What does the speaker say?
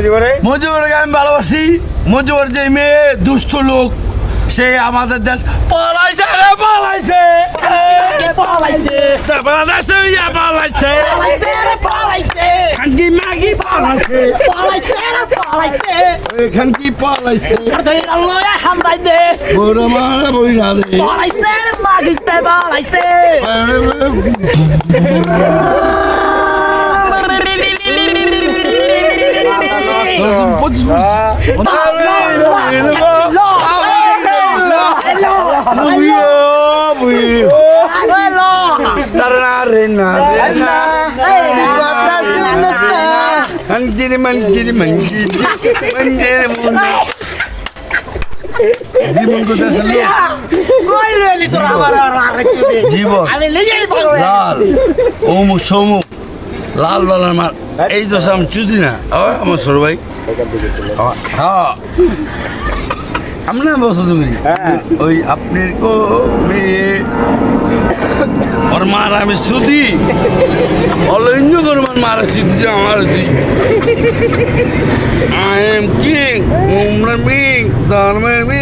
মুজিবুরকে আমি ভালোবাসি। মুজিবুর যে মেয়ে দুষ্ট লোক, সে আমাদের দেশ পালাইছে রে, পালাইছে পালাইছে বাংলাদেশে ইয়া পালাইছে, খানকি মাগি পালাইছে, পালাইছে খানকি পালাইছে, লয়া হামদাই দে বড় মারা বইরা দে পালাইছে মাগিতে পালাইছে জীবন কোথায় জীবন লাল অমুক সমুক লাল লাল মার এই তো আমি চুদি না আমার ছোট ভাই। হ্যাঁ আমরা বসে তুমি ওই আপনার কো মেয়ে ওর মার আমি শুধু অলৈন্য করবার মারা শুধু আমার I am king, umra ming, dharma ming.